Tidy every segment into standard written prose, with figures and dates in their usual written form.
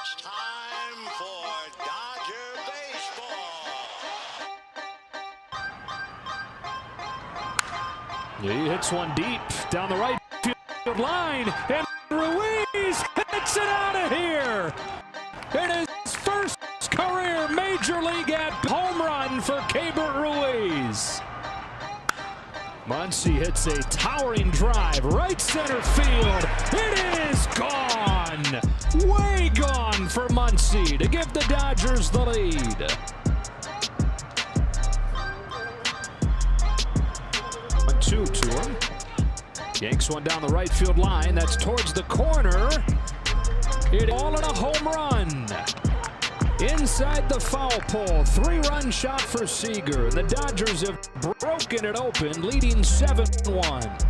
It's time for Dodger baseball. He hits one deep down the right field line, and Ruiz hits it out of here. In his first career Major League home run for Keibert Ruiz. Muncy hits a towering drive, right center field. It is gone, way gone for Muncy to give the Dodgers the lead. 1-2 to him. Yanks one down the right field line. That's towards the corner. It all in a home run. Inside the foul pole, 3-run shot for Seager. The Dodgers have broken it open, leading 7-1.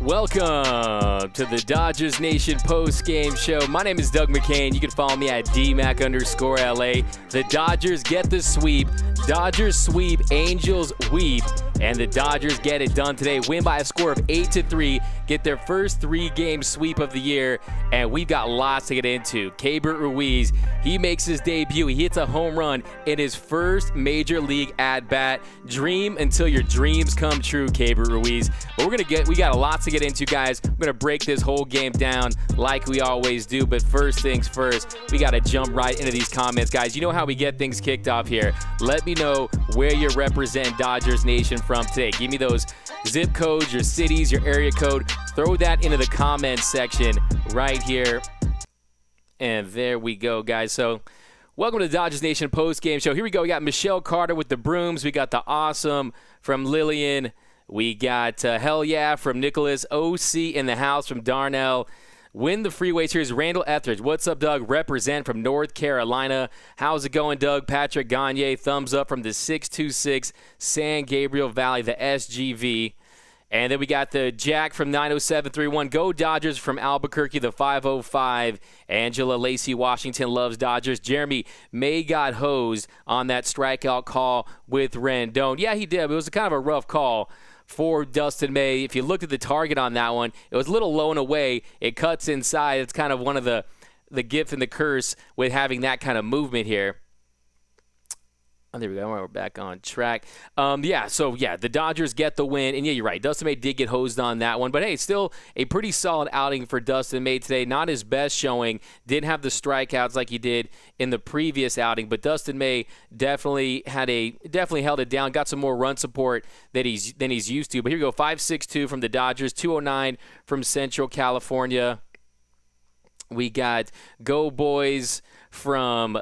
Welcome to the Dodgers Nation post-game show. My name is Doug McCain. You can follow me at DMac_LA. The Dodgers get the sweep. Dodgers sweep, Angels weep, and the Dodgers get it done today. Win by a score of 8-3, get their first 3-game sweep of the year, and we've got lots to get into. Keibert Ruiz, he makes his debut. He hits a home run in his first Major League at-bat. Dream until your dreams come true, Keibert Ruiz. But we got a lot to get into, guys. We're gonna break this whole game down like we always do. But first things first, we gotta jump right into these comments, guys. You know how we get things kicked off here. Let me know where you represent Dodgers Nation from today. Give me those zip codes, your cities, your area code. Throw that into the comments section right here. And there we go, guys. So welcome to the Dodgers Nation post-game show. Here we go. We got Michelle Carter with the Brooms. We got the Awesome from Lillian. We got Hell Yeah from Nicholas. OC in the house from Darnell. Win the Freeway Series, Randall Etheridge. What's up, Doug? Represent from North Carolina. How's it going, Doug? Patrick Gagne, thumbs up from the 626 San Gabriel Valley, the SGV. And then we got the Jack from 90731. Go Dodgers from Albuquerque, the 505. Angela Lacey Washington loves Dodgers. Jeremy May got hosed on that strikeout call with Rendon. Yeah, he did. It was kind of a rough call for Dustin May. If you looked at the target on that one, it was a little low and away. It cuts inside. It's kind of one of the gift and the curse with having that kind of movement here. Oh, there we go. We're back on track. The Dodgers get the win. And, yeah, you're right. Dustin May did get hosed on that one. But, hey, still a pretty solid outing for Dustin May today. Not his best showing. Didn't have the strikeouts like he did in the previous outing. But Dustin May definitely held it down. Got some more run support than he's used to. But here we go. 5.62 from the Dodgers. 2.09 from Central California. We got Go Boys from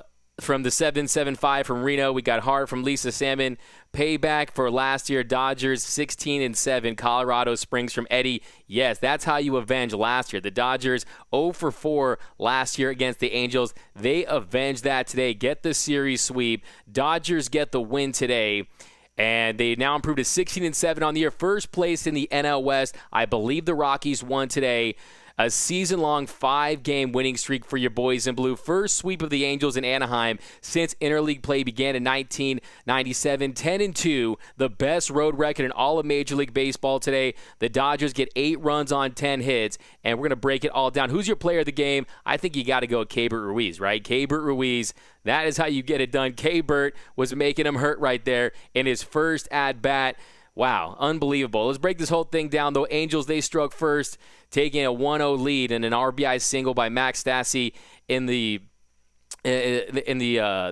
the 775 from Reno. We got Hart from Lisa Salmon. Payback for last year, Dodgers 16-7. Colorado Springs from Eddie. Yes, that's how you avenge last year. The Dodgers 0-4 last year against the Angels. They avenge that today. Get the series sweep. Dodgers get the win today. And they now improved to 16-7 on the year. First place in the NL West. I believe the Rockies won today. A season-long 5-game winning streak for your boys in blue. First sweep of the Angels in Anaheim since interleague play began in 1997. 10-2, the best road record in all of Major League Baseball today. The Dodgers get 8 runs on 10 hits, and we're going to break it all down. Who's your player of the game? I think you got to go with Keibert Ruiz, right? Keibert Ruiz, that is how you get it done. Keibert was making him hurt right there in his first at-bat. Wow, unbelievable. Let's break this whole thing down, though. Angels, they struck first, taking a 1-0 lead and an RBI single by Max Stassi in the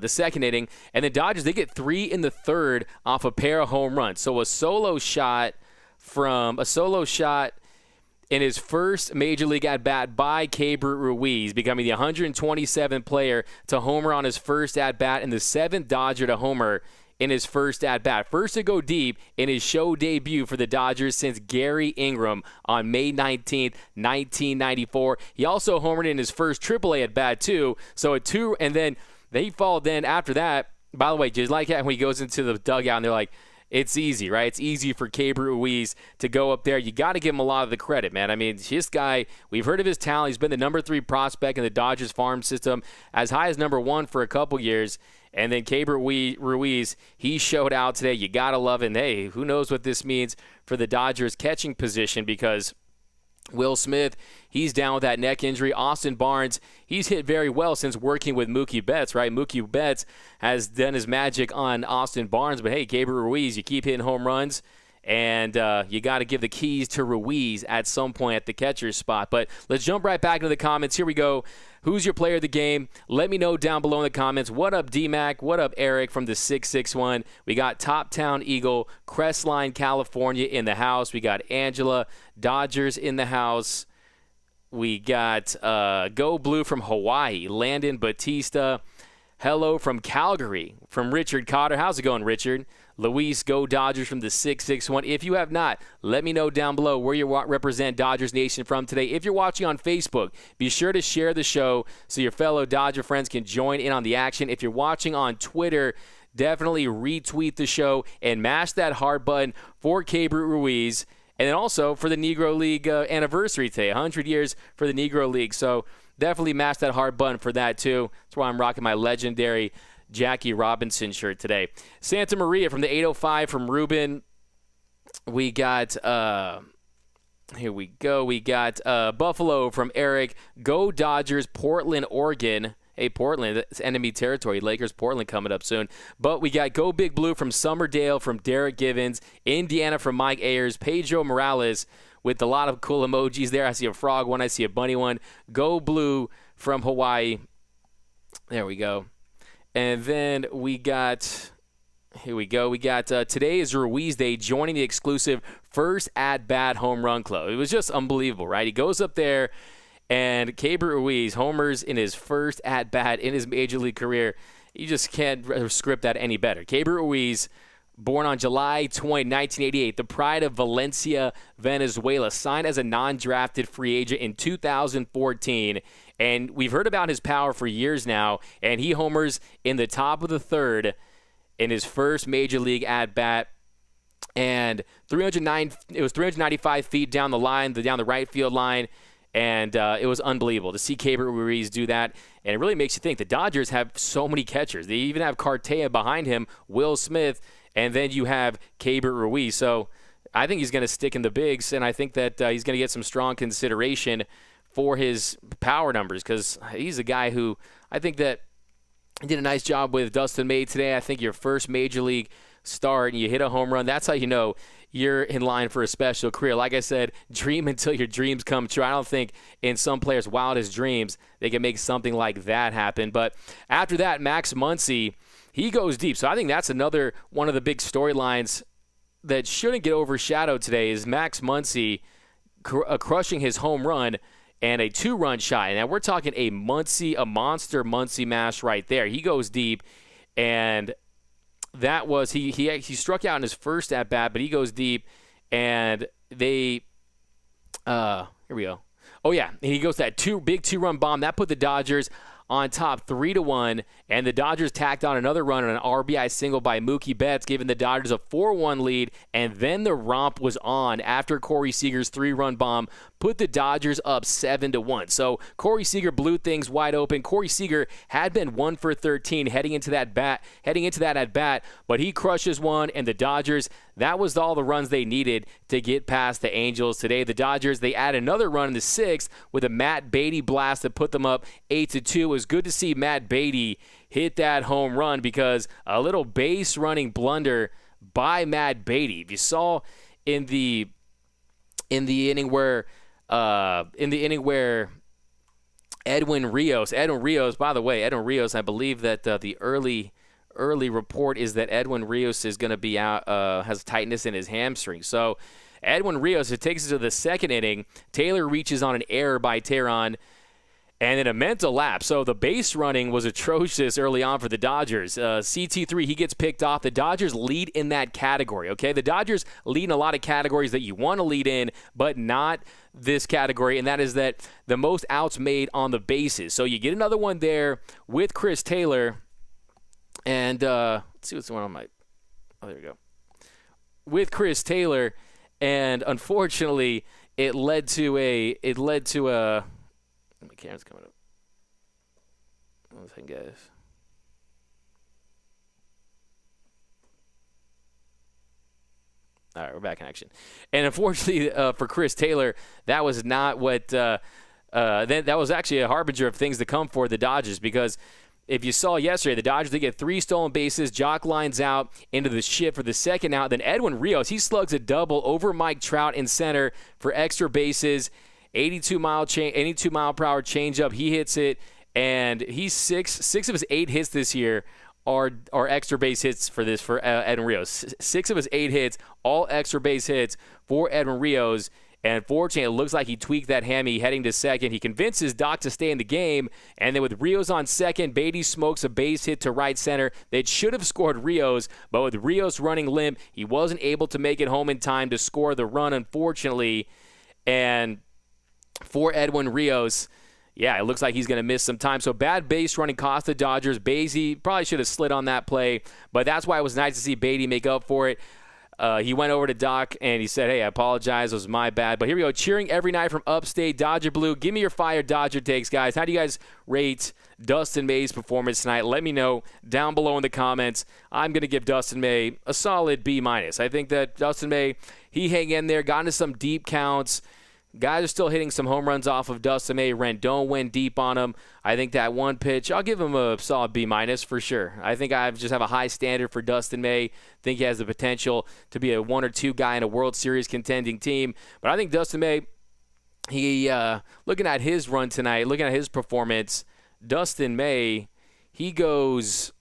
second inning. And the Dodgers, they get 3 in the third off a pair of home runs. So a solo shot in his first Major League at-bat by Keibert Ruiz, becoming the 127th player to homer on his first at-bat and the 7th Dodger to homer in his first at-bat. First to go deep in his show debut for the Dodgers since Gary Ingram on May 19th, 1994. He also homered in his first AAA at-bat, too. So a 2, and then they followed then after that. By the way, just like that when he goes into the dugout and they're like, it's easy, right? It's easy for Keibert Ruiz to go up there. You got to give him a lot of the credit, man. I mean, this guy, we've heard of his talent. He's been the number 3 prospect in the Dodgers farm system, as high as number 1 for a couple years. And then Keibert Ruiz, he showed out today. You got to love it. And, hey, who knows what this means for the Dodgers' catching position, because Will Smith, he's down with that neck injury. Austin Barnes, he's hit very well since working with Mookie Betts, right? Mookie Betts has done his magic on Austin Barnes. But, hey, Keibert Ruiz, you keep hitting home runs. And you got to give the keys to Ruiz at some point at the catcher's spot. But let's jump right back into the comments. Here we go. Who's your player of the game? Let me know down below in the comments. What up, D-Mac? What up, Eric from the 661? We got Top Town Eagle, Crestline, California in the house. We got Angela, Dodgers in the house. We got Go Blue from Hawaii, Landon Batista. Hello from Calgary, from Richard Cotter. How's it going, Richard? Luis, Go Dodgers from the 661. If you have not, let me know down below where you represent Dodgers Nation from today. If you're watching on Facebook, be sure to share the show so your fellow Dodger friends can join in on the action. If you're watching on Twitter, definitely retweet the show and mash that heart button for Keibert Ruiz. And then also for the Negro League anniversary today, 100 years for the Negro League. So definitely mash that heart button for that too. That's why I'm rocking my legendary Jackie Robinson shirt today. Santa Maria from the 805 from Ruben. We got, here we go. We got Buffalo from Eric. Go Dodgers, Portland, Oregon. Hey, Portland, that's enemy territory. Lakers, Portland coming up soon. But we got Go Big Blue from Summerdale from Derek Givens. Indiana from Mike Ayers. Pedro Morales with a lot of cool emojis there. I see a frog one. I see a bunny one. Go Blue from Hawaii. There we go. And then we got, here we go. We got today is Ruiz Day, joining the exclusive first at-bat home run club. It was just unbelievable, right? He goes up there, and Keibert Ruiz homers in his first at-bat in his major league career. You just can't script that any better. Keibert Ruiz, born on July 20, 1988, the pride of Valencia, Venezuela, signed as a non-drafted free agent in 2014. And we've heard about his power for years now, and he homers in the top of the third in his first major league at-bat. And it was 395 feet down the line, down the right field line, and it was unbelievable to see Keibert Ruiz do that. And it really makes you think the Dodgers have so many catchers. They even have Cartea behind him, Will Smith, and then you have Keibert Ruiz. So I think he's going to stick in the bigs, and I think that he's going to get some strong consideration for his power numbers, because he's a guy who I think that did a nice job with Dustin May today. I think your first major league start and you hit a home run, that's how you know you're in line for a special career. Like I said, dream until your dreams come true. I don't think in some players' wildest dreams they can make something like that happen. But after that, Max Muncy, he goes deep. So I think that's another one of the big storylines that shouldn't get overshadowed today is Max Muncy crushing his home run and a 2-run shot. And we're talking a monster Muncy mash right there. He goes deep, and that was he struck out in his first at bat, but he goes deep, and they here we go. Oh yeah, and he goes that big 2-run bomb that put the Dodgers on top 3-1, and the Dodgers tacked on another run on an RBI single by Mookie Betts, giving the Dodgers a 4-1 lead, and then the romp was on after Corey Seager's 3-run bomb put the Dodgers up 7-1. So Corey Seager blew things wide open. Corey Seager had been 1 for 13 heading into that at bat, but he crushes one, and the Dodgers, that was all the runs they needed to get past the Angels today. The Dodgers, they add another run in the 6th with a Matt Beatty blast that put them up 8-2. It was good to see Matt Beatty hit that home run, because a little base running blunder by Matt Beatty. If you saw in the inning where Edwin Rios, by the way, I believe that the early report is that Edwin Rios is going to be out, has tightness in his hamstring. So Edwin Rios, it takes us to the 2nd inning. Taylor reaches on an error by Teheran, and then a mental lapse. So the base running was atrocious early on for the Dodgers. CT3, he gets picked off. The Dodgers lead in that category, okay? The Dodgers lead in a lot of categories that you want to lead in, but not this category, and that is that the most outs made on the bases. So you get another one there with Chris Taylor, and let's see what's going on my... Oh, there we go. With Chris Taylor, and unfortunately, it led to a... My camera's coming up. One second, guys. All right, we're back in action. And unfortunately for Chris Taylor, that was not what that was actually a harbinger of things to come for the Dodgers, because if you saw yesterday, the Dodgers, they get 3 stolen bases. Jock lines out into the shift for the second out. Then Edwin Rios, he slugs a double over Mike Trout in center for extra bases. 82 mile per hour changeup. He hits it, and he's six of his 8 hits this year are extra base hits for Edwin Rios. 6 of his 8 hits, all extra base hits for Edwin Rios. And fortunately, it looks like he tweaked that hammy heading to second. He convinces Doc to stay in the game. And then with Rios on second, Beatty smokes a base hit to right center. They should have scored Rios, but with Rios running limp, he wasn't able to make it home in time to score the run, unfortunately. And for Edwin Rios, yeah, it looks like he's going to miss some time. So bad base running cost the Dodgers. Basie probably should have slid on that play, but that's why it was nice to see Beatty make up for it. He went over to Doc, and he said, hey, I apologize. It was my bad. But here we go. Cheering every night from upstate, Dodger Blue. Give me your fire Dodger takes, guys. How do you guys rate Dustin May's performance tonight? Let me know down below in the comments. I'm going to give Dustin May a solid B-. I think that Dustin May, he hang in there, got into some deep counts. Guys are still hitting some home runs off of Dustin May. Rendon went deep on him. I think that one pitch, I'll give him a solid B- for sure. I think I just have a high standard for Dustin May. Think he has the potential to be a 1 or 2 guy in a World Series contending team. But I think Dustin May, he looking at his run tonight, looking at his performance, Dustin May, Dustin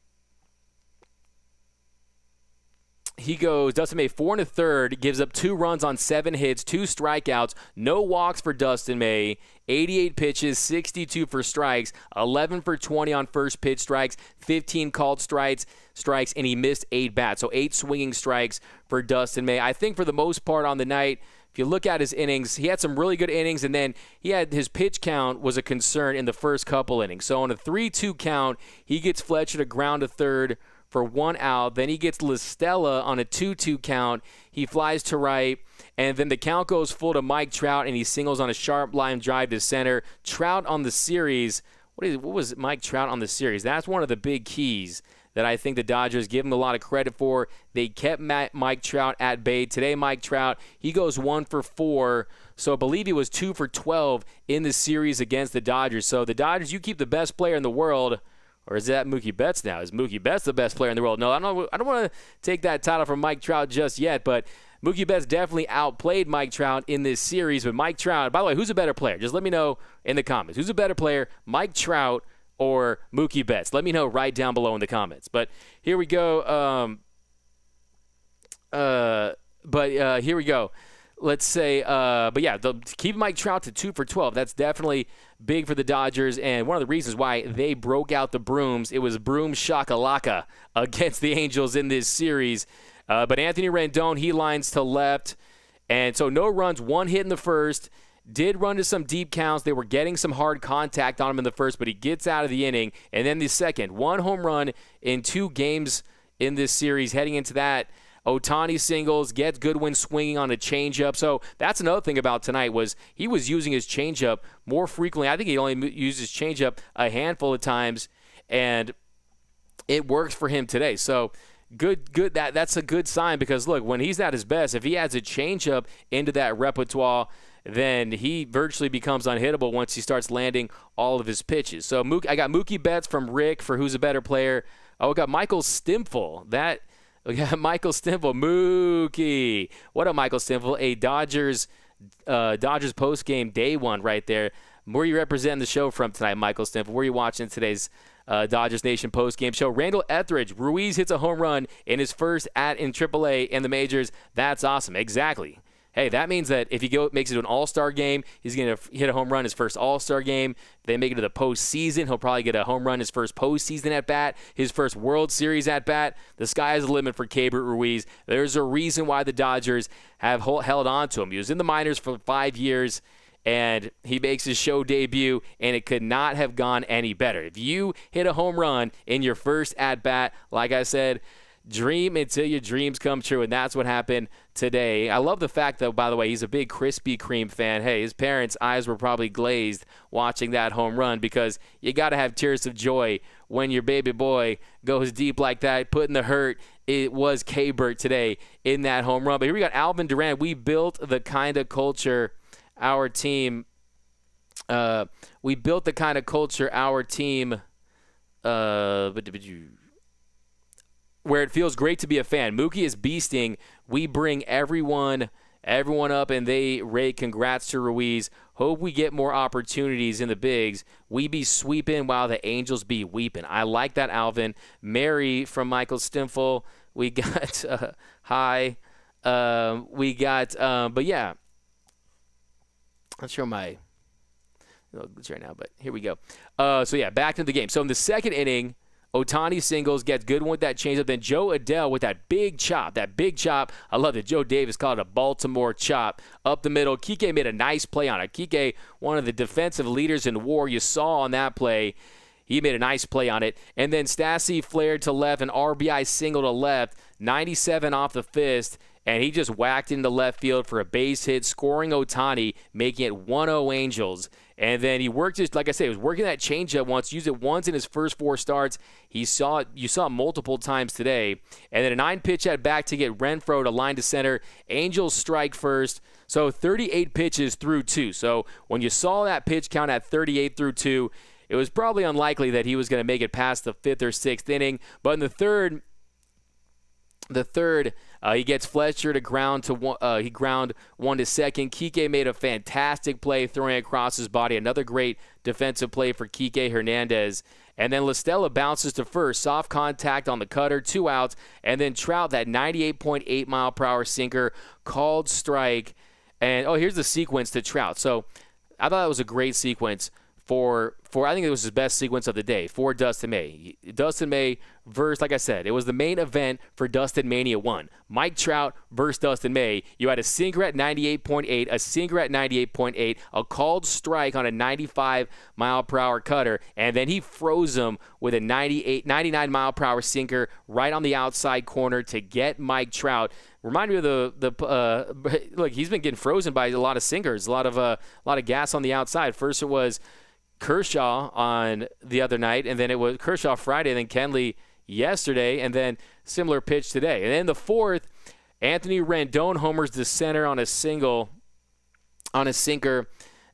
May 4 1/3, gives up 2 runs on 7 hits, 2 strikeouts, no walks for Dustin May, 88 pitches, 62 for strikes, 11 for 20 on first pitch strikes, 15 called strikes, and he missed 8 bats. So 8 swinging strikes for Dustin May. I think for the most part on the night, if you look at his innings, he had some really good innings, and then his pitch count was a concern in the first couple innings. So on a 3-2 count, he gets Fletcher to ground to third for 1 out. Then he gets Listella on a 2-2 count. He flies to right, and then the count goes full to Mike Trout, and he singles on a sharp line drive to center. Trout on the series. What was Mike Trout on the series? That's one of the big keys that I think the Dodgers give him a lot of credit for. They kept Mike Trout at bay. Today, Mike Trout, he goes 1 for 4. So I believe he was 2 for 12 in the series against the Dodgers. So the Dodgers, you keep the best player in the world. Or is that Mookie Betts now? Is Mookie Betts the best player in the world? No, I don't want to take that title from Mike Trout just yet, but Mookie Betts definitely outplayed Mike Trout in this series. But Mike Trout, by the way, who's a better player? Just let me know in the comments. Who's a better player, Mike Trout or Mookie Betts? Let me know right down below in the comments. But here we go. Here we go. Let's say, keep Mike Trout to 2 for 12. That's definitely big for the Dodgers, and one of the reasons why they broke out the Brooms, it was Brooms shakalaka against the Angels in this series. But Anthony Rendon, he lines to left, and so no runs, 1 hit in the first. Did run to some deep counts. They were getting some hard contact on him in the first, but he gets out of the inning. And then the second, 1 home run in 2 games in this series. Heading into that, Ohtani singles, gets Goodwin swinging on a changeup. So that's another thing about tonight was he was using his changeup more frequently. I think he only used his changeup a handful of times, and it works for him today. So good. That's a good sign because, look, when he's at his best, if he adds a changeup into that repertoire, then he virtually becomes unhittable once he starts landing all of his pitches. So I got Mookie Betts from Rick for who's a better player. Oh, I got Michael Stimful. We got Michael Stimful, Mookie. What up, Michael Stimful? A Dodgers post-game day one right there. Where are you representing the show from tonight, Michael Stimful? Where are you watching today's Dodgers Nation post-game show? Randall Etheridge, Ruiz hits a home run in his first in AAA in the majors. That's awesome. Exactly. Hey, that means that if he makes it to an All-Star game, he's going to hit a home run his first All-Star game. If they make it to the postseason, he'll probably get a home run his first postseason at-bat, his first World Series at-bat. The sky is the limit for Keibert Ruiz. There's a reason why the Dodgers have held on to him. He was in the minors for 5 years, and he makes his show debut, and it could not have gone any better. If you hit a home run in your first at-bat, like I said, dream until your dreams come true, and that's what happened today. I love the fact that, by the way, he's a big Krispy Kreme fan. Hey, his parents' eyes were probably glazed watching that home run, because you got to have tears of joy when your baby boy goes deep like that, putting the hurt. It was Keibert today in that home run. But here we got Alvin Durant. We built the kind of culture our team where it feels great to be a fan. Mookie is beasting. We bring everyone up, and they rate. Congrats to Ruiz. Hope we get more opportunities in the bigs. We be sweeping while the Angels be weeping. I like that, Alvin. Mary from Michael Stimfel. We got but yeah. Not sure my glitch right now, but here we go. So yeah, back to the game. So in the second inning, Ohtani singles, gets good one with that changeup. Then Joe Adell with that big chop. I love it. Joe Davis called it a Baltimore chop up the middle. Kike made a nice play on it. Kike, one of the defensive leaders in WAR, you saw on that play. He made a nice play on it. And then Stassi flared to left, an RBI single to left, 97 off the fist, and he just whacked into left field for a base hit, scoring Ohtani, making it 1-0 Angels. And then he worked his, like I said, he was working that changeup once, used it once in his first 4 starts. You saw it multiple times today. And then a 9-pitch at bat to get Renfroe to line to center. Angels strike first. So 38 pitches through 2. So when you saw that pitch count at 38 through 2, it was probably unlikely that he was going to make it past the 5th or 6th inning. But in the third, he gets Fletcher to ground to one. He ground one to second. Kike made a fantastic play throwing across his body. Another great defensive play for Kike Hernandez. And then LaStella bounces to first. Soft contact on the cutter, 2 outs. And then Trout, that 98.8 mile per hour sinker, called strike. And here's the sequence to Trout. So I thought that was a great sequence. For I think it was his best sequence of the day for Dustin May. Dustin May versus, like I said, it was the main event for Dustin Mania 1. Mike Trout versus Dustin May. You had a sinker at 98.8, a sinker at 98.8, a called strike on a 95 mile per hour cutter, and then he froze him with a 99 mile per hour sinker right on the outside corner to get Mike Trout. Remind me of look, he's been getting frozen by a lot of sinkers, a lot of gas on the outside. First it was Kershaw on the other night, and then it was Kershaw Friday, and then Kenley yesterday, and then similar pitch today. And then the fourth, Anthony Rendon homers to center on a sinker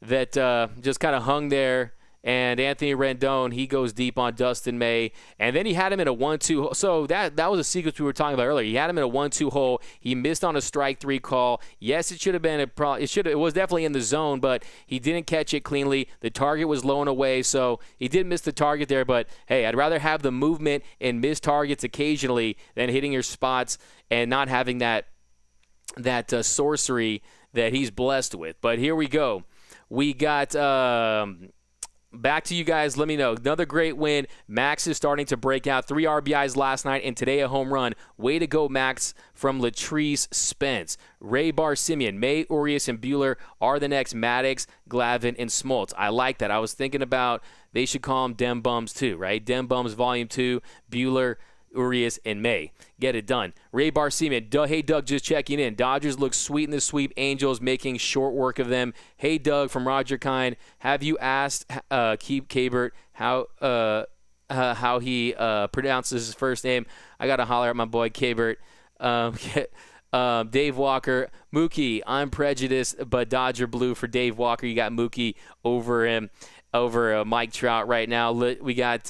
that just kind of hung there. And Anthony Rendon, he goes deep on Dustin May. And then he had him in a 1-2. So that was a sequence we were talking about earlier. He had him in a 1-2 hole. He missed on a strike 3 call. Yes, it should have been it was definitely in the zone, but he didn't catch it cleanly. The target was low and away, so he did miss the target there. But hey, I'd rather have the movement and miss targets occasionally than hitting your spots and not having that sorcery that he's blessed with. But here we go. We got back to you guys. Let me know. Another great win. Max is starting to break out. 3 RBIs last night and today a home run. Way to go, Max, from Latrice Spence. Ray Bar-Simeon, May, Urias, and Buehler are the next Maddox, Glavine, and Smoltz. I like that. I was thinking about they should call them Dem Bums too, right? Dem Bums Volume 2, Buehler, Urias, and May. Get it done. Ray Bar-Simeon, hey, Doug, just checking in. Dodgers look sweet in the sweep. Angels making short work of them. Hey, Doug, from Roger Kine, have you asked Keibert how he pronounces his first name? I got to holler at my boy Keibert. Dave Walker, Mookie, I'm prejudiced, but Dodger blue for Dave Walker. You got Mookie over him. Over Mike Trout right now. We got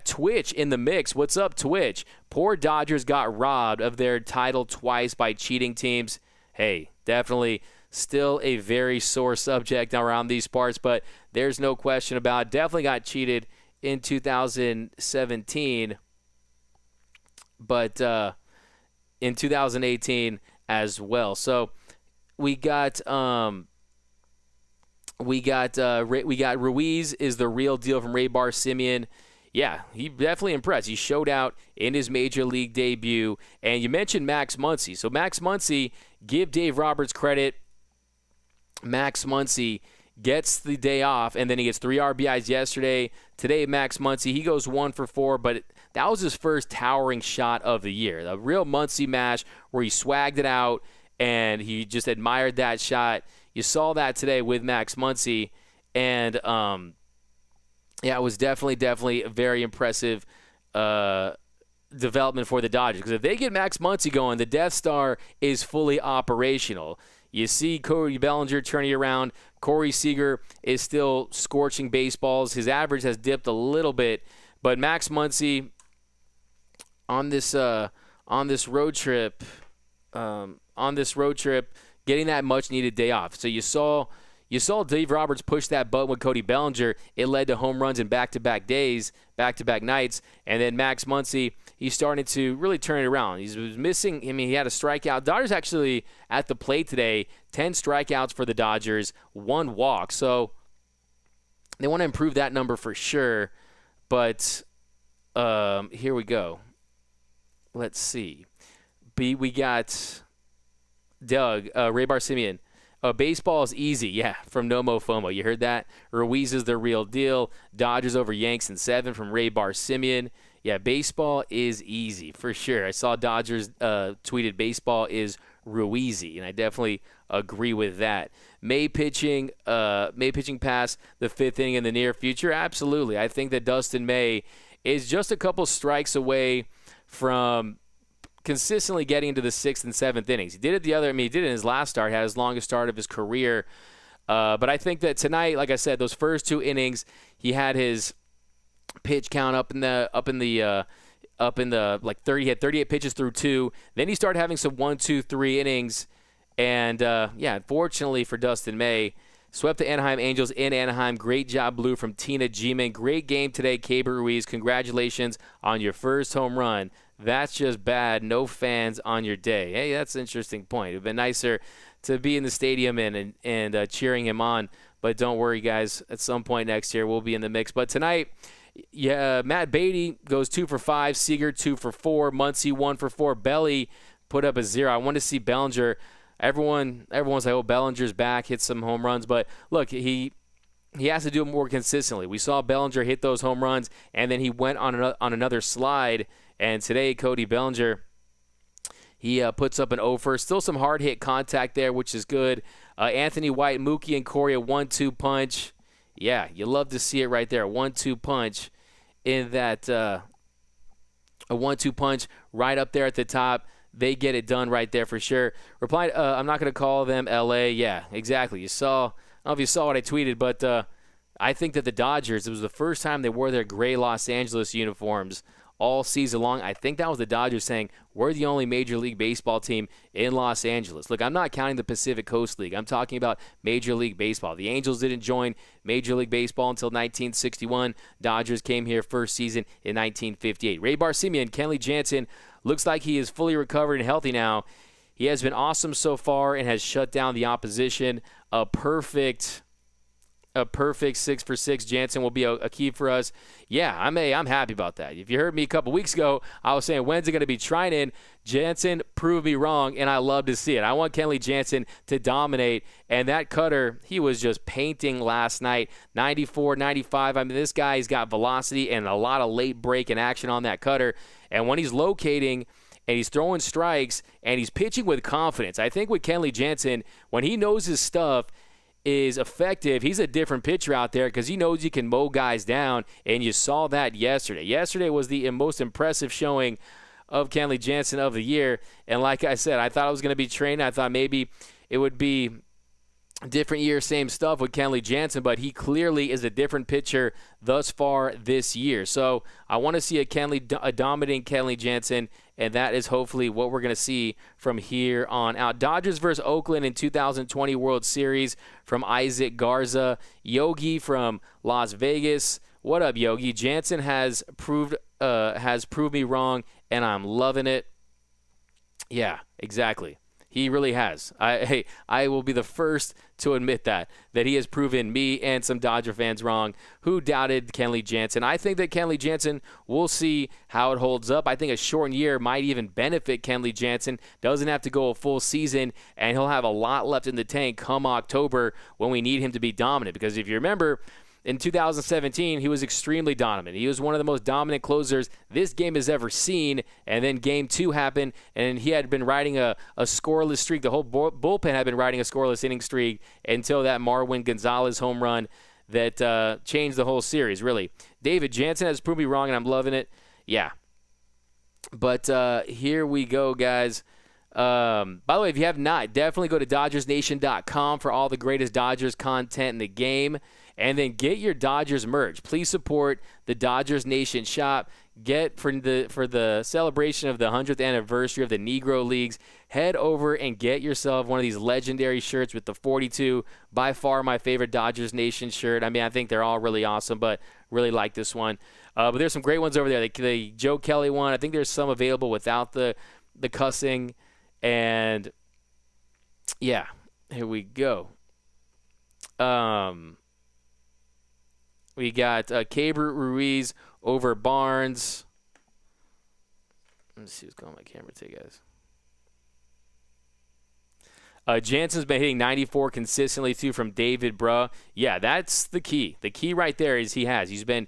Twitch in the mix. What's up, Twitch? Poor Dodgers got robbed of their title twice by cheating teams. Hey, definitely still a very sore subject around these parts, but there's no question about it. Definitely got cheated in 2017, but in 2018 as well. So we got Ruiz is the real deal from Ray Bar-Simeon. Yeah, he definitely impressed. He showed out in his major league debut. And you mentioned Max Muncy. So Max Muncy, give Dave Roberts credit. Max Muncy gets the day off, and then he gets 3 RBIs yesterday. Today, Max Muncy, he goes 1 for 4, but that was his first towering shot of the year. A real Muncy mash where he swagged it out, and he just admired that shot. You saw that today with Max Muncy, and it was definitely a very impressive development for the Dodgers. Because if they get Max Muncy going, the Death Star is fully operational. You see Cody Bellinger turning around. Corey Seager is still scorching baseballs. His average has dipped a little bit, but Max Muncy on this road trip, getting that much-needed day off. So you saw Dave Roberts push that button with Cody Bellinger. It led to home runs in back-to-back days, back-to-back nights. And then Max Muncy, he's starting to really turn it around. He was missing. I mean, he had a strikeout. Dodgers actually at the plate today, 10 strikeouts for the Dodgers, 1 walk. So they want to improve that number for sure. But here we go. Let's see. We got Doug, Raybar Simeon. Baseball is easy, yeah, from Nomo Fomo. You heard that? Ruiz is the real deal. Dodgers over Yanks in 7 from Raybar Simeon. Yeah, baseball is easy, for sure. I saw Dodgers tweeted baseball is Ruizy, and I definitely agree with that. May pitching past the 5th inning in the near future? Absolutely. I think that Dustin May is just a couple strikes away from consistently getting into the 6th and 7th innings. He did it he did it in his last start, had his longest start of his career. But I think that tonight, like I said, those first 2 innings, he had his pitch count up in the like 30. He had 38 pitches through 2. Then he started having some 1, 2, 3 innings, and unfortunately for Dustin May, swept the Anaheim Angels in Anaheim. Great job, Blue, from Tina G-Man. Great game today, Keibert Ruiz. Congratulations on your first home run. That's just bad. No fans on your day. Hey, that's an interesting point. It would have been nicer to be in the stadium and cheering him on. But don't worry, guys. At some point next year, we'll be in the mix. But tonight, Matt Beatty goes 2 for 5. Seager 2 for 4. Muncy 1 for 4. Belly put up a 0. I want to see Bellinger. Everyone's like, oh, Bellinger's back, hit some home runs. But look, he has to do it more consistently. We saw Bellinger hit those home runs, and then he went on another slide. And today, Cody Bellinger, he puts up an 0-for. Still some hard hit contact there, which is good. Anthony White, Mookie, and Corey, a 1-2 punch. Yeah, you love to see it right there. A 1-2 punch in that a 1-2 punch right up there at the top. They get it done right there for sure. Replied, I'm not going to call them L.A. Yeah, exactly. I don't know if you saw what I tweeted, but I think that the Dodgers, it was the first time they wore their gray Los Angeles uniforms all season long. I think that was the Dodgers saying, we're the only Major League Baseball team in Los Angeles. Look, I'm not counting the Pacific Coast League. I'm talking about Major League Baseball. The Angels didn't join Major League Baseball until 1961. Dodgers came here first season in 1958. Raybar Simeon, Kenley Jansen, looks like he is fully recovered and healthy now. He has been awesome so far and has shut down the opposition. A perfect 6 for 6. Jansen will be a key for us. Yeah, I'm happy about that. If you heard me a couple weeks ago, I was saying, when's it going to be Trinan? Jansen proved me wrong, and I love to see it. I want Kenley Jansen to dominate, and that cutter, he was just painting last night. 94, 95. I mean, this guy's got velocity and a lot of late break and action on that cutter. And when he's locating and he's throwing strikes and he's pitching with confidence, I think with Kenley Jansen, when he knows his stuff is effective, he's a different pitcher out there because he knows he can mow guys down, and you saw that yesterday. Yesterday was the most impressive showing of Kenley Jansen of the year, and like I said, I thought it was going to be Trinan. I thought maybe it would be different year, same stuff with Kenley Jansen, but he clearly is a different pitcher thus far this year. So I want to see a dominating Kenley Jansen, and that is hopefully what we're going to see from here on out. Dodgers versus Oakland in 2020 World Series from Isaac Garza. Yogi from Las Vegas. What up, Yogi? Jansen has proved me wrong, and I'm loving it. Yeah, exactly. He really has. I will be the first to admit that he has proven me and some Dodger fans wrong who doubted Kenley Jansen. I think that Kenley Jansen, we'll see how it holds up. I think a shortened year might even benefit Kenley Jansen. Doesn't have to go a full season, and he'll have a lot left in the tank come October when we need him to be dominant. Because if you remember, in 2017, he was extremely dominant. He was one of the most dominant closers this game has ever seen. And then Game 2 happened, and he had been riding a scoreless streak. The whole bullpen had been riding a scoreless inning streak until that Marwin Gonzalez home run that changed the whole series, really. David Jansen has proved me wrong, and I'm loving it. Yeah. But here we go, guys. By the way, if you have not, definitely go to DodgersNation.com for all the greatest Dodgers content in the game. And then get your Dodgers merch. Please support the Dodgers Nation shop. Get for the celebration of the 100th anniversary of the Negro Leagues, head over and get yourself one of these legendary shirts with the 42. By far my favorite Dodgers Nation shirt. I mean, I think they're all really awesome, but really like this one. But there's some great ones over there. The Joe Kelly one, I think there's some available without the cussing. And, yeah, here we go. We got Keibert Ruiz over Barnes. Let's see what's going on my camera today, guys. Jansen's been hitting 94 consistently, too, from David Bruh. Yeah, that's the key. The key right there is he's been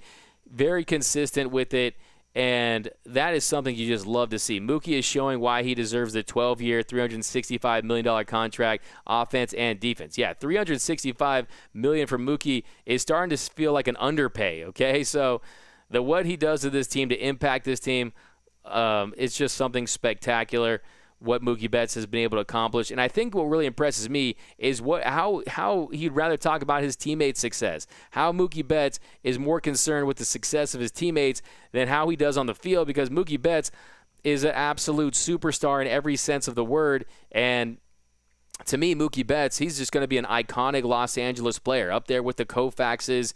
very consistent with it, and that is something you just love to see. Mookie is showing why he deserves the 12-year, $365 million contract, offense and defense. Yeah, $365 million for Mookie is starting to feel like an underpay, okay? So what he does to this team to impact this team, it's just something spectacular, what Mookie Betts has been able to accomplish. And I think what really impresses me is how he'd rather talk about his teammates' success, how Mookie Betts is more concerned with the success of his teammates than how he does on the field, because Mookie Betts is an absolute superstar in every sense of the word. And to me, Mookie Betts, he's just going to be an iconic Los Angeles player, up there with the Koufaxes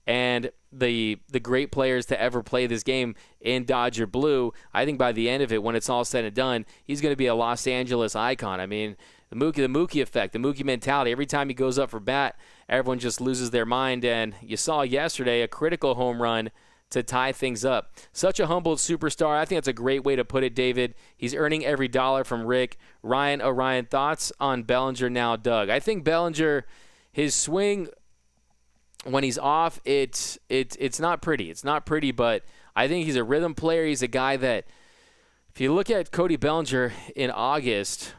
and the great players to ever play this game in Dodger blue. I think by the end of it, when it's all said and done, he's going to be a Los Angeles icon. I mean, the Mookie effect, the Mookie mentality. Every time he goes up for bat, everyone just loses their mind. And you saw yesterday a critical home run to tie things up. Such a humbled superstar. I think that's a great way to put it, David. He's earning every dollar from Rick. Ryan, thoughts on Bellinger now, Doug? I think Bellinger, his swing, when he's off, it's not pretty. It's not pretty, but I think he's a rhythm player. He's a guy that, if you look at Cody Bellinger in August,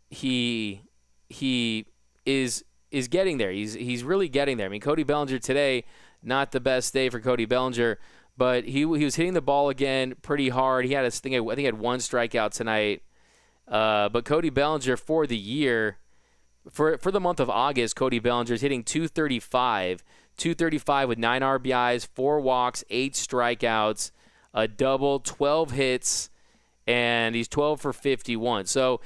he is getting there. He's really getting there. I mean, Cody Bellinger today, not the best day for Cody Bellinger, but he was hitting the ball again pretty hard. He had I think he had one strikeout tonight. But Cody Bellinger for the year, for the month of August, Cody Bellinger is hitting 235 with 9 RBIs, 4 walks, 8 strikeouts, a double, 12 hits, and he's 12 for 51. So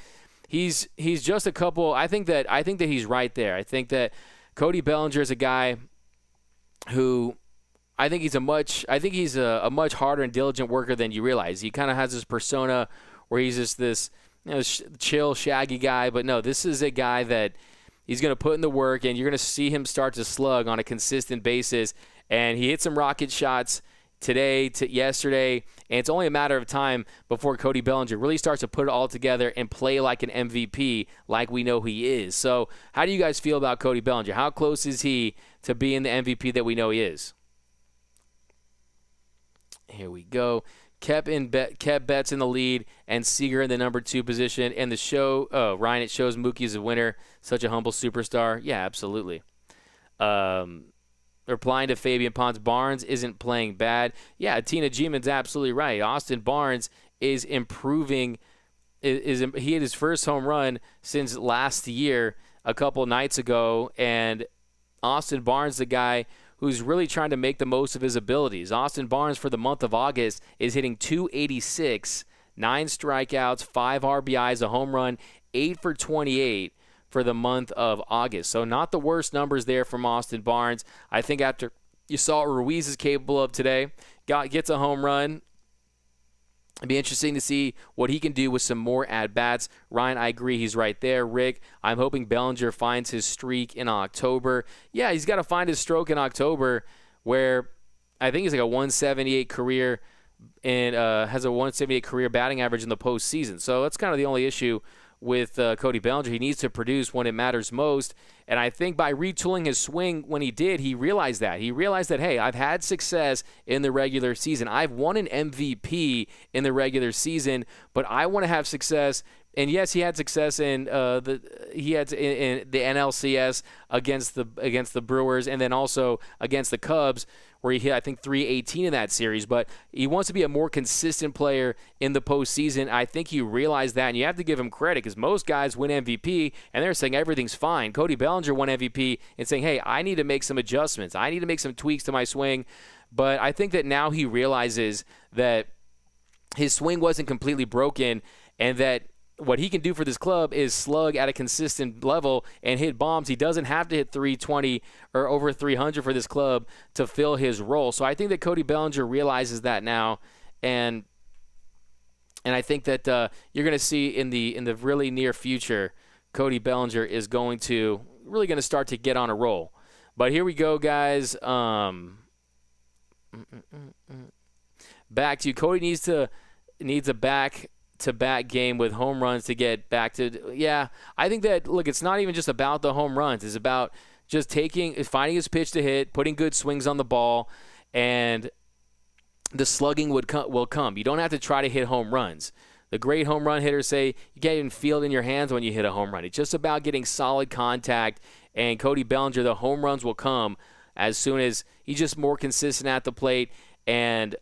he's just a couple. I think that he's right there. I think that Cody Bellinger is a guy who I think he's a much harder and diligent worker than you realize. He kind of has this persona where he's just this chill, shaggy guy. But no, this is a guy that he's going to put in the work, and you're going to see him start to slug on a consistent basis. And he hit some rocket shots today, yesterday, and it's only a matter of time before Cody Bellinger really starts to put it all together and play like an MVP, like we know he is. So how do you guys feel about Cody Bellinger? How close is he to being the MVP that we know he is? Here we go. Kept Betts in the lead and Seager in the number 2 position. And the show, Ryan, it shows Mookie's a winner. Such a humble superstar. Yeah, absolutely. Replying to Fabian Ponce, Barnes isn't playing bad. Yeah, Tina G-Man's absolutely right. Austin Barnes is improving. He hit his first home run since last year, a couple nights ago. And Austin Barnes, the guy who's really trying to make the most of his abilities. Austin Barnes, for the month of August, is hitting 286, 9 strikeouts, 5 RBIs, a home run, 8 for 28 for the month of August. So not the worst numbers there from Austin Barnes. I think after you saw what Ruiz is capable of today, gets a home run. It'd be interesting to see what he can do with some more at-bats. Ryan, I agree. He's right there. Rick, I'm hoping Bellinger finds his streak in October. Yeah, he's got to find his stroke in October, where I think he's like a 178 career and has a 178 career batting average in the postseason. So that's kind of the only issue with Cody Bellinger. He needs to produce when it matters most. And I think by retooling his swing when he did, he realized that. He realized that, hey, I've had success in the regular season. I've won an MVP in the regular season, but I want to have success. And yes, he had success in the NLCS against the Brewers, and then also against the Cubs, where he hit, I think, .318 in that series. But he wants to be a more consistent player in the postseason. I think he realized that, and you have to give him credit, because most guys win MVP, and they're saying everything's fine. Cody Bellinger won MVP and saying, hey, I need to make some adjustments. I need to make some tweaks to my swing. But I think that now he realizes that his swing wasn't completely broken, and that what he can do for this club is slug at a consistent level and hit bombs. He doesn't have to hit 320 or over 300 for this club to fill his role. So I think that Cody Bellinger realizes that now, and I think that you're going to see in the really near future, Cody Bellinger is really going to start to get on a roll. But here we go, guys. Back to you. Cody needs a back-to-back game with home runs to get back to. Yeah, I think that, look, it's not even just about the home runs. It's about just finding his pitch to hit, putting good swings on the ball, and the slugging will come. You don't have to try to hit home runs. The great home run hitters say you can't even feel it in your hands when you hit a home run. It's just about getting solid contact, and Cody Bellinger, the home runs will come as soon as he's just more consistent at the plate and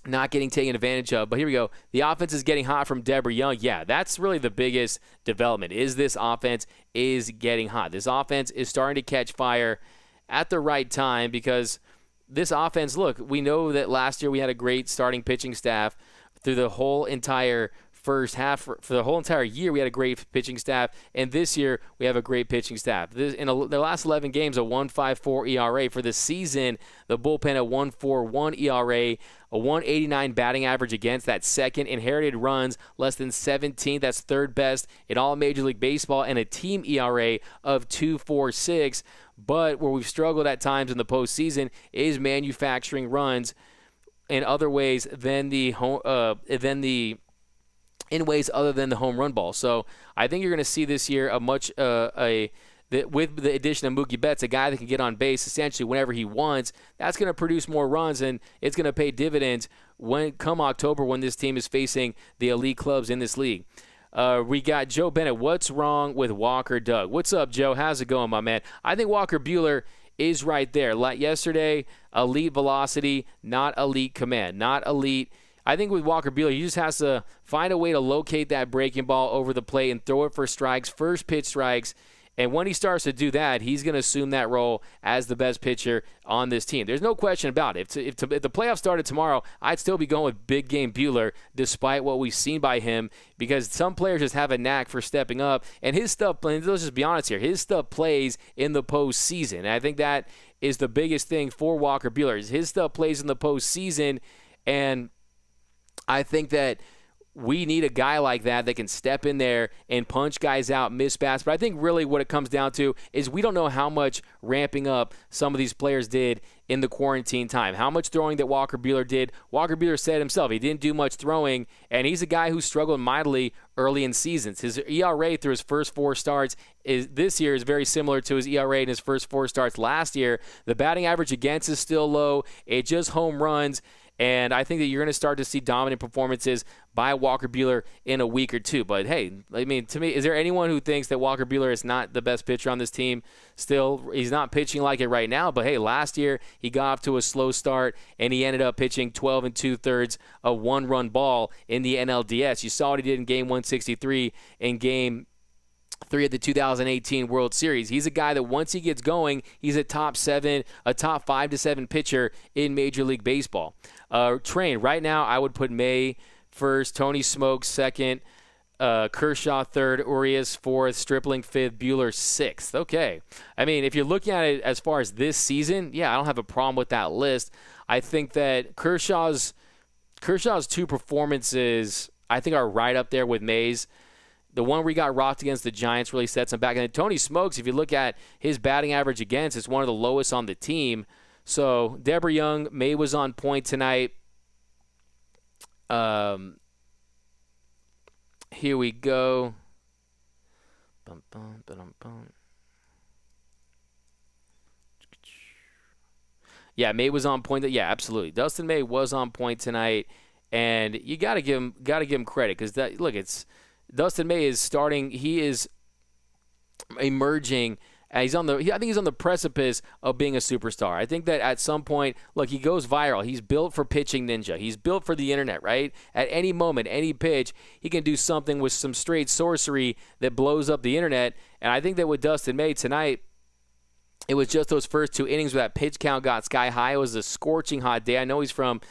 not getting taken advantage of. But here we go. The offense is getting hot from Deborah Young. Yeah, that's really the biggest development, is this offense is getting hot. This offense is starting to catch fire at the right time, because this offense, look, we know that last year we had a great starting pitching staff through the whole entire first half. For the whole entire year, we had a great pitching staff, and this year we have a great pitching staff. In the last 11 games, a 1.54 ERA. For the season, the bullpen a 1.41 ERA, a 189 batting average against. That second. Inherited runs less than 17. That's third best in all Major League Baseball, and a team ERA of 2.46. But where we've struggled at times in the postseason is manufacturing runs in other ways than in ways other than the home run ball. So I think you're going to see this year with the addition of Mookie Betts, a guy that can get on base essentially whenever he wants. That's going to produce more runs, and it's going to pay dividends come October, when this team is facing the elite clubs in this league. We got Joe Bennett. What's wrong with Walker Doug? What's up, Joe? How's it going, my man? I think Walker Buehler is right there. Like yesterday, elite velocity, not elite command, not elite. I think with Walker Buehler, he just has to find a way to locate that breaking ball over the plate and throw it for strikes, first pitch strikes. And when he starts to do that, he's going to assume that role as the best pitcher on this team. There's no question about it. If the playoffs started tomorrow, I'd still be going with big game Buehler, despite what we've seen by him, because some players just have a knack for stepping up. And his stuff, let's just be honest here, his stuff plays in the postseason. And I think that is the biggest thing for Walker Buehler. His stuff plays in the postseason, and I think that we need a guy like that can step in there and punch guys out, miss bats. But I think really what it comes down to is we don't know how much ramping up some of these players did in the quarantine time, how much throwing that Walker Buehler did. Walker Buehler said himself he didn't do much throwing, and he's a guy who struggled mightily early in seasons. His ERA through his first 4 starts this year is very similar to his ERA in his first 4 starts last year. The batting average against is still low. It just home runs. And I think that you're going to start to see dominant performances by Walker Buehler in a week or two. But, hey, I mean, to me, is there anyone who thinks that Walker Buehler is not the best pitcher on this team? Still, he's not pitching like it right now. But, hey, last year he got off to a slow start, and he ended up pitching 12 2/3 a one-run ball in the NLDS. You saw what he did in Game 163 and Game 3 of the 2018 World Series. He's a guy that once he gets going, he's a top 5 to 7 pitcher in Major League Baseball. Train, right now I would put May first, Tony Smoke second, Kershaw third, Urias fourth, Stripling fifth, Buehler sixth. Okay. I mean, if you're looking at it as far as this season, yeah, I don't have a problem with that list. I think that Kershaw's 2 performances, I think, are right up there with May's. The one where he got rocked against the Giants really sets him back. And then Tony Smokes, if you look at his batting average against, it's one of the lowest on the team. So Deborah Young, May was on point tonight. Here we go. Yeah, May was on point. Yeah, absolutely. Dustin May was on point tonight, and you gotta give him credit because look, it's Dustin May is starting. He is emerging. I think he's on the precipice of being a superstar. I think that at some point, look, he goes viral. He's built for pitching ninja. He's built for the internet, right? At any moment, any pitch, he can do something with some straight sorcery that blows up the internet. And I think that with Dustin May tonight, it was just those first 2 innings where that pitch count got sky high. It was a scorching hot day. I know he's from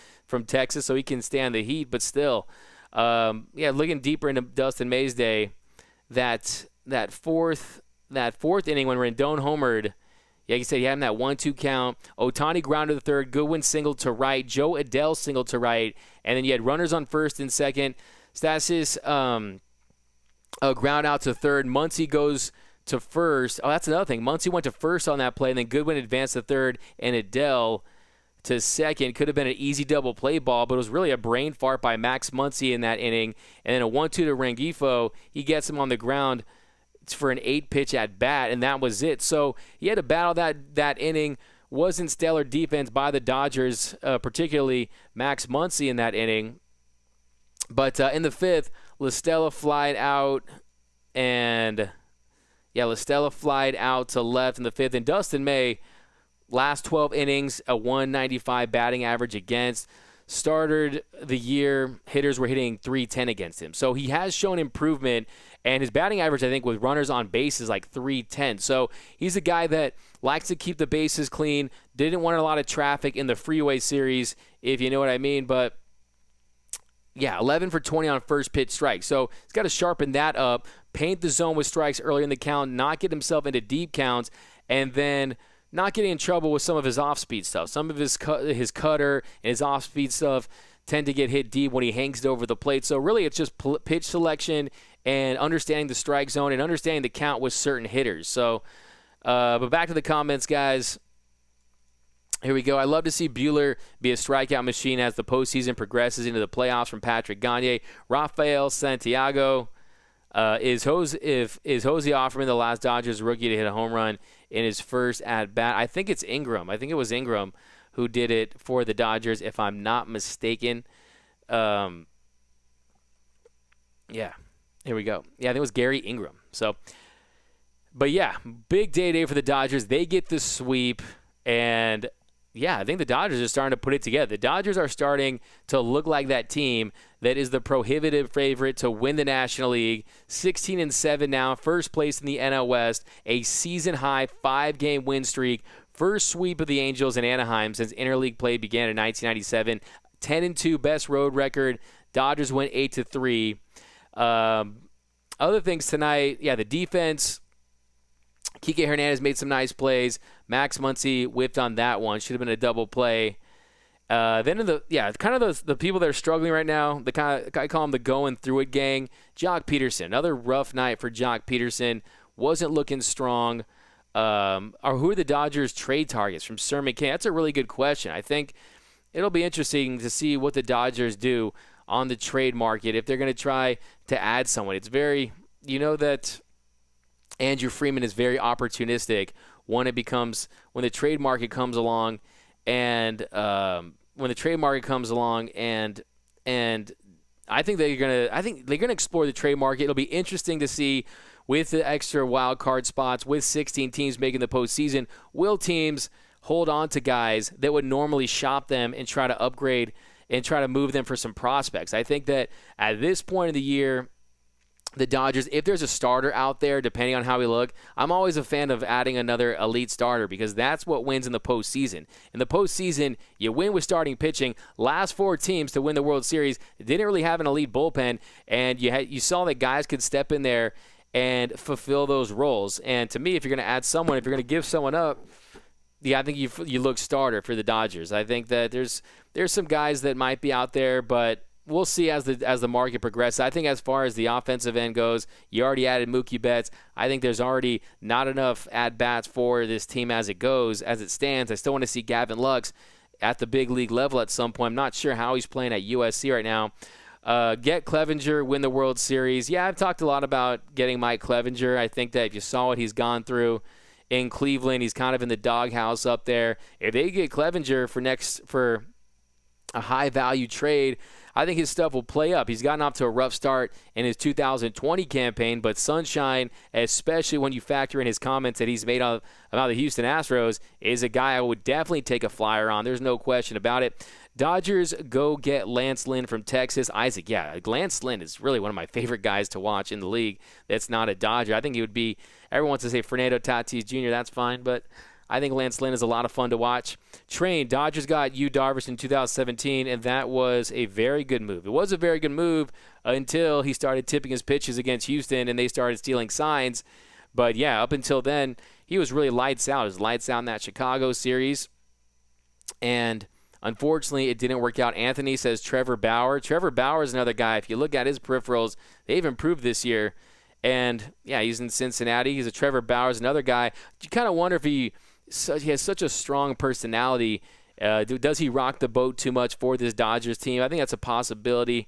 Texas, so he can stand the heat, but still, looking deeper into Dustin May's day, that fourth inning when Rendon homered, like you said, he had him that 1-2 count. Ohtani grounded to third. Goodwin singled to right. Joe Adele singled to right. And then you had runners on first and second. Stasis ground out to third. Muncy goes to first. Oh, that's another thing. Muncy went to first on that play, and then Goodwin advanced to third, and Adele to second. Could have been an easy double play ball, but it was really a brain fart by Max Muncy in that inning. And then a 1-2 to Rengifo. He gets him on the ground for an 8-pitch at bat, and that was it. So he had to battle that inning. Wasn't stellar defense by the Dodgers, particularly Max Muncy in that inning. But in the fifth, LaStella flied out, and LaStella flied out to left in the fifth. And Dustin May, last 12 innings, a 195 batting average against. Started the year, hitters were hitting .310 against him. So he has shown improvement, and his batting average, I think, with runners on base is like .310. So he's a guy that likes to keep the bases clean, didn't want a lot of traffic in the freeway series, if you know what I mean. But, 11 for 20 on first pitch strike. So he's got to sharpen that up, paint the zone with strikes early in the count, not get himself into deep counts, and then not getting in trouble with some of his off-speed stuff. Some of his cutter and his off-speed stuff tend to get hit deep when he hangs it over the plate. So really it's just pitch selection and understanding the strike zone and understanding the count with certain hitters. So, but back to the comments, guys. Here we go. I love to see Buehler be a strikeout machine as the postseason progresses into the playoffs from Patrick Gagne. Rafael Santiago. Is Jose Offerman the last Dodgers rookie to hit a home run in his first at-bat? I think it's Ingram. I think it was Ingram who did it for the Dodgers, if I'm not mistaken. Here we go. I think it was Gary Ingram. So, but big day for the Dodgers. They get the sweep, and I think the Dodgers are starting to put it together. The Dodgers are starting to look like that team that is the prohibitive favorite to win the National League. 16-7 now, first place in the NL West, a season-high 5-game win streak, first sweep of the Angels in Anaheim since interleague play began in 1997. 10-2 best road record. Dodgers went 8-3. Other things tonight, the defense. Kike Hernandez made some nice plays. Max Muncy whipped on that one. Should have been a double play. Then in the people that are struggling right now, I call them the going through it gang. Jock Peterson, another rough night for Jock Peterson. Wasn't looking strong. Or who are the Dodgers' trade targets from Sir McCann? That's a really good question. I think it'll be interesting to see what the Dodgers do on the trade market if they're going to try to add someone. It's very, that Andrew Freeman is very opportunistic when the trade market comes along, and I think they're gonna explore the trade market. It'll be interesting to see with the extra wild card spots, with 16 teams making the postseason, will teams hold on to guys that would normally shop them and try to upgrade and try to move them for some prospects? I think that at this point of the year, the Dodgers, if there's a starter out there, depending on how we look, I'm always a fan of adding another elite starter because that's what wins in the postseason. In the postseason, you win with starting pitching. Last 4 teams to win the World Series didn't really have an elite bullpen, and you saw that guys could step in there and fulfill those roles. And to me, if you're going to add someone, if you're going to give someone up, I think you look starter for the Dodgers. I think that there's some guys that might be out there, but we'll see as the market progresses. I think as far as the offensive end goes, you already added Mookie Betts. I think there's already not enough at-bats for this team as it stands. I still want to see Gavin Lux at the big league level at some point. I'm not sure how he's playing at USC right now. Get Clevenger, win the World Series. Yeah, I've talked a lot about getting Mike Clevenger. I think that if you saw what he's gone through in Cleveland, he's kind of in the doghouse up there. If they get Clevenger for a high-value trade, I think his stuff will play up. He's gotten off to a rough start in his 2020 campaign, but Sunshine, especially when you factor in his comments that he's made about the Houston Astros, is a guy I would definitely take a flyer on. There's no question about it. Dodgers go get Lance Lynn from Texas. Isaac, yeah, Lance Lynn is really one of my favorite guys to watch in the league that's not a Dodger. I think he would be, everyone wants to say Fernando Tatis Jr., that's fine, but I think Lance Lynn is a lot of fun to watch. Train, Dodgers got Yu Darvish in 2017, and that was a very good move. It was a very good move until he started tipping his pitches against Houston and they started stealing signs. But, yeah, up until then, he was really lights out. He was lights out in that Chicago series. And unfortunately, it didn't work out. Anthony says Trevor Bauer. Trevor Bauer is another guy. If you look at his peripherals, they've improved this year. And, yeah, he's in Cincinnati. He's a Trevor Bauer's another guy. You kind of wonder if he has such a strong personality. Does he rock the boat too much for this Dodgers team? I think that's a possibility.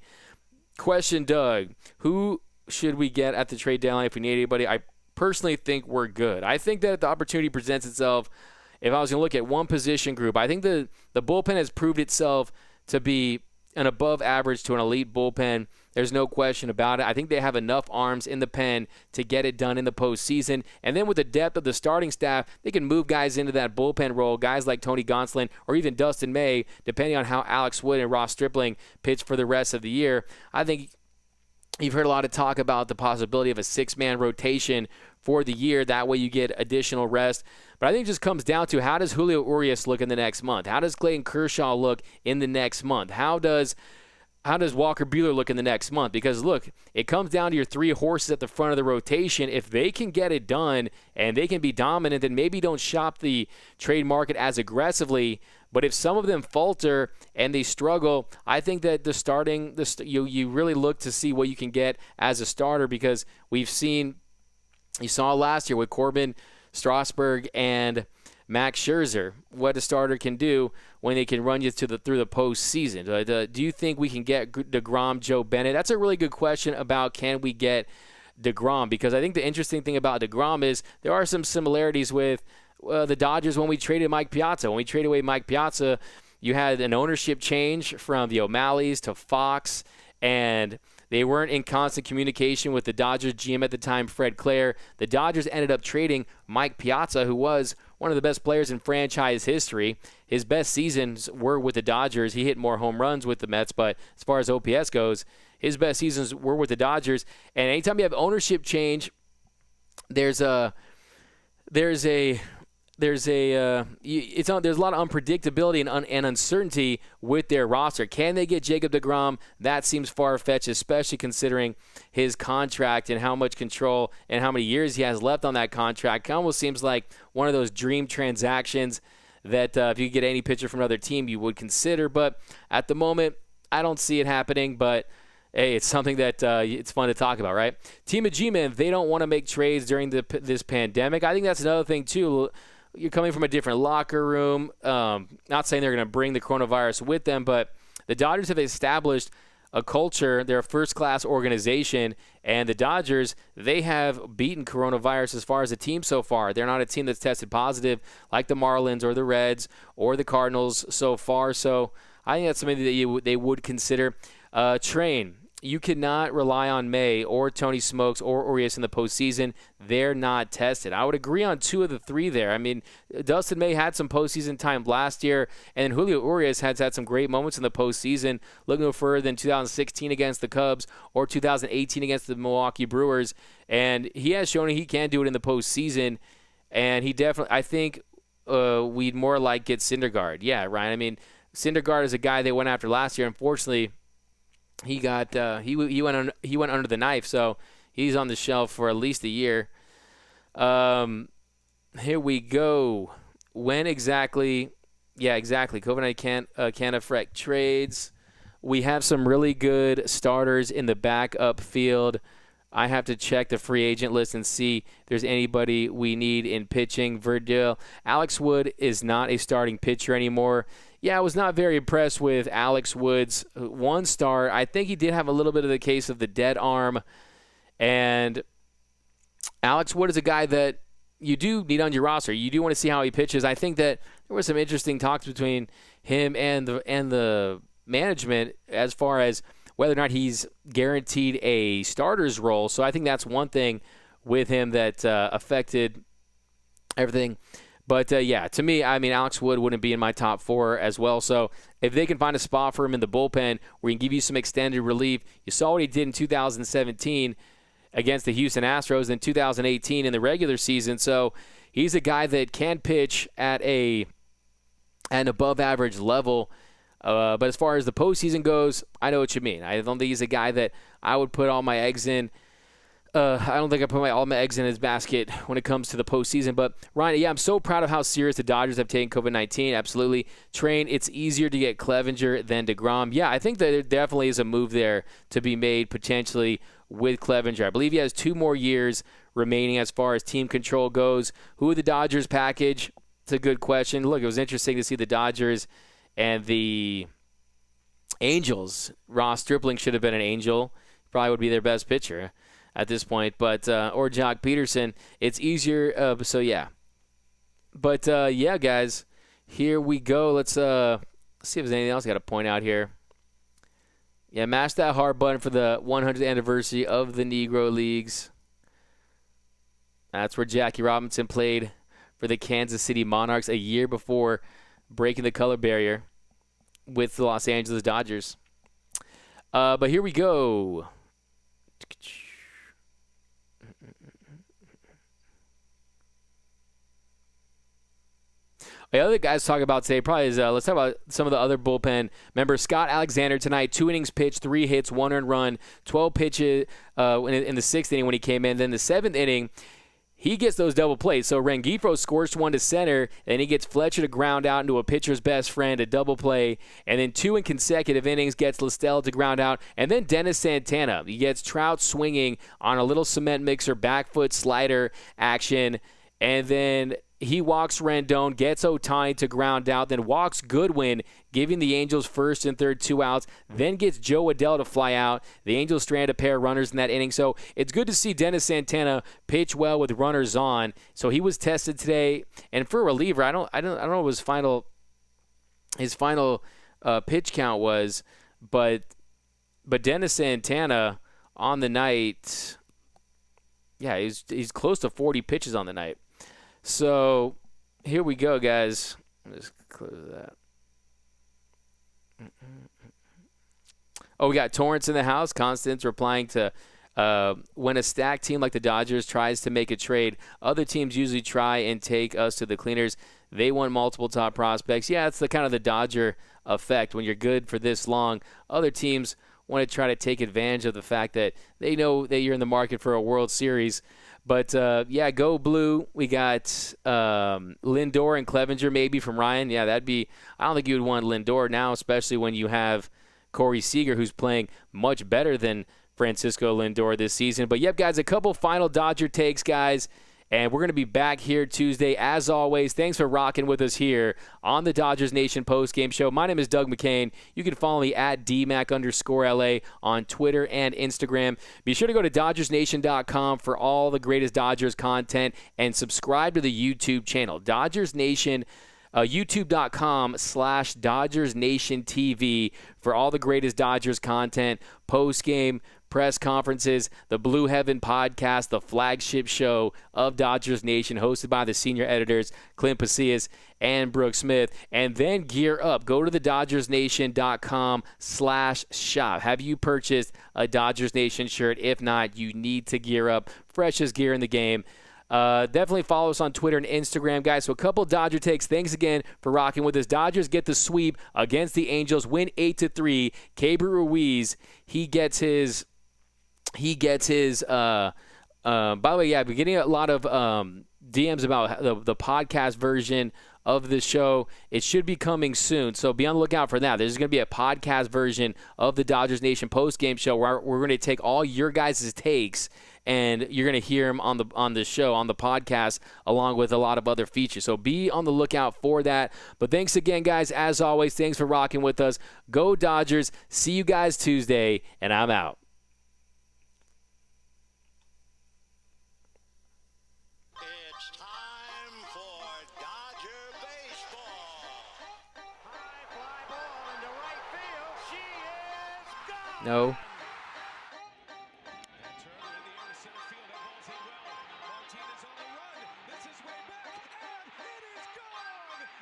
Question, Doug, who should we get at the trade deadline if we need anybody? I personally think we're good. I think that if the opportunity presents itself, if I was going to look at one position group, I think the bullpen has proved itself to be an above average to an elite bullpen. There's no question about it. I think they have enough arms in the pen to get it done in the postseason. And then with the depth of the starting staff, they can move guys into that bullpen role, guys like Tony Gonsolin or even Dustin May, depending on how Alex Wood and Ross Stripling pitch for the rest of the year. I think you've heard a lot of talk about the possibility of a six-man rotation for the year. That way you get additional rest. But I think it just comes down to, how does Julio Urias look in the next month? How does Clayton Kershaw look in the next month? How does Walker Buehler look in the next month? Because, look, it comes down to your three horses at the front of the rotation. If they can get it done and they can be dominant, then maybe don't shop the trade market as aggressively. But if some of them falter and they struggle, I think that you really look to see what you can get as a starter, because you saw last year with Corbin Strasburg and Max Scherzer what a starter can do when they can run you through the postseason. Do you think we can get DeGrom, Joe Bennett? That's a really good question about, can we get DeGrom? Because I think the interesting thing about DeGrom is there are some similarities with the Dodgers when we traded Mike Piazza. When we traded away Mike Piazza, you had an ownership change from the O'Malleys to Fox, and they weren't in constant communication with the Dodgers GM at the time, Fred Clare. The Dodgers ended up trading Mike Piazza, who was one of the best players in franchise history. His best seasons were with the Dodgers. He hit more home runs with the Mets, but as far as OPS goes, his best seasons were with the Dodgers. And anytime you have ownership change, there's a lot of unpredictability and uncertainty with their roster. Can they get Jacob deGrom? That seems far-fetched, especially considering his contract and how much control and how many years he has left on that contract. It almost seems like one of those dream transactions that if you could get any pitcher from another team, you would consider. But at the moment, I don't see it happening. But hey, it's something that it's fun to talk about, right? Team of G-Men, they don't want to make trades during this pandemic. I think that's another thing, too. You're coming from a different locker room. Not saying they're going to bring the coronavirus with them, but the Dodgers have established a culture. They're a first-class organization, and the Dodgers, they have beaten coronavirus as far as a team so far. They're not a team that's tested positive like the Marlins or the Reds or the Cardinals so far. So I think that's something that they would consider. Train. You cannot rely on May or Tony Smokes or Urias in the postseason. They're not tested. I would agree on two of the three there. I mean, Dustin May had some postseason time last year, and Julio Urias has had some great moments in the postseason. Look no further than 2016 against the Cubs or 2018 against the Milwaukee Brewers. And he has shown he can do it in the postseason. And he definitely, I think we'd more like get Syndergaard. Yeah, Ryan. I mean, Syndergaard is a guy they went after last year. Unfortunately, he went under the knife, so he's on the shelf for at least a year. Here we go. When exactly? Yeah, exactly. COVID-19 can't affect trades. We have some really good starters in the backup field. I have to check the free agent list and see if there's anybody we need in pitching. Verdell. Alex Wood is not a starting pitcher anymore. Yeah, I was not very impressed with Alex Wood's one start. I think he did have a little bit of the case of the dead arm. And Alex Wood is a guy that you do need on your roster. You do want to see how he pitches. I think that there was some interesting talks between him and the management as far as whether or not he's guaranteed a starter's role. So I think that's one thing with him that affected everything. But, yeah, to me, I mean, Alex Wood wouldn't be in my top 4 as well. So if they can find a spot for him in the bullpen where he can give you some extended relief, you saw what he did in 2017 against the Houston Astros, in 2018 in the regular season. So he's a guy that can pitch at an above-average level. But as far as the postseason goes, I know what you mean. I don't think he's a guy that I would put all my eggs in. I don't think I put all my eggs in his basket when it comes to the postseason. But, Ryan, yeah, I'm so proud of how serious the Dodgers have taken COVID-19. Absolutely. Train, it's easier to get Clevenger than DeGrom. Yeah, I think that there definitely is a move there to be made potentially with Clevenger. I believe he has 2 more years remaining as far as team control goes. Who would the Dodgers package? It's a good question. Look, it was interesting to see the Dodgers and the Angels. Ross Stripling should have been an Angel. Probably would be their best pitcher at this point. But or Jock Peterson. It's easier. So, yeah. But, yeah, guys, here we go. Let's see if there's anything else I got to point out here. Yeah, mash that hard button for the 100th anniversary of the Negro Leagues. That's where Jackie Robinson played for the Kansas City Monarchs a year before breaking the color barrier with the Los Angeles Dodgers. But here we go. The other guys to talk about today probably is let's talk about some of the other bullpen members. Scott Alexander tonight, 2 innings pitched, 3 hits, 1 earned run, 12 pitches in the 6th inning when he came in. Then the 7th inning, he gets those double plays. So Rengifo scores 1 to center, and he gets Fletcher to ground out into a pitcher's best friend, a double play. And then 2 in consecutive innings gets Listel to ground out. And then Dennis Santana. He gets Trout swinging on a little cement mixer, back foot slider action. And then he walks Rendon, gets Ohtani to ground out, then walks Goodwin, giving the Angels first and third 2 outs, then gets Joe Adell to fly out. The Angels strand a pair of runners in that inning. So it's good to see Dennis Santana pitch well with runners on. So he was tested today. And for a reliever, I don't know what his final pitch count was, but Dennis Santana on the night, yeah, he's close to 40 pitches on the night. So here we go, guys. Let's close that. Oh, we got Torrance in the house. Constance replying to when a stacked team like the Dodgers tries to make a trade, other teams usually try and take us to the cleaners. They want multiple top prospects. Yeah, it's the kind of the Dodger effect. When you're good for this long, other teams want to try to take advantage of the fact that they know that you're in the market for a World Series. But, yeah, go blue. We got Lindor and Clevenger maybe from Ryan. Yeah, that'd be – I don't think you would want Lindor now, especially when you have Corey Seager, who's playing much better than Francisco Lindor this season. But, yep, guys, a couple final Dodger takes, guys. And we're going to be back here Tuesday. As always, thanks for rocking with us here on the Dodgers Nation postgame show. My name is Doug McCain. You can follow me at DMac_LA on Twitter and Instagram. Be sure to go to DodgersNation.com for all the greatest Dodgers content and subscribe to the YouTube channel. Dodgers Nation, YouTube.com/Dodgers Nation TV for all the greatest Dodgers content, postgame, press conferences, the Blue Heaven podcast, the flagship show of Dodgers Nation, hosted by the senior editors Clint Pasillas and Brooke Smith. And then gear up. Go to the DodgersNation.com/shop. Have you purchased a Dodgers Nation shirt? If not, you need to gear up. Freshest gear in the game. Definitely follow us on Twitter and Instagram, guys. So a couple Dodger takes. Thanks again for rocking with us. Dodgers get the sweep against the Angels, win 8-3. Keibert Ruiz, he gets his by the way, yeah, we're getting a lot of DMs about the podcast version of the show. It should be coming soon, so be on the lookout for that. There's going to be a podcast version of the Dodgers Nation post-game show where we're going to take all your guys' takes, and you're going to hear them on the show, on the podcast, along with a lot of other features. So be on the lookout for that. But thanks again, guys. As always, thanks for rocking with us. Go Dodgers. See you guys Tuesday, and I'm out. It's time for Dodger baseball. High fly ball into right field. She is gone. No.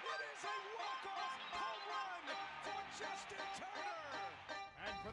It is a walk-off home run for Justin Turner.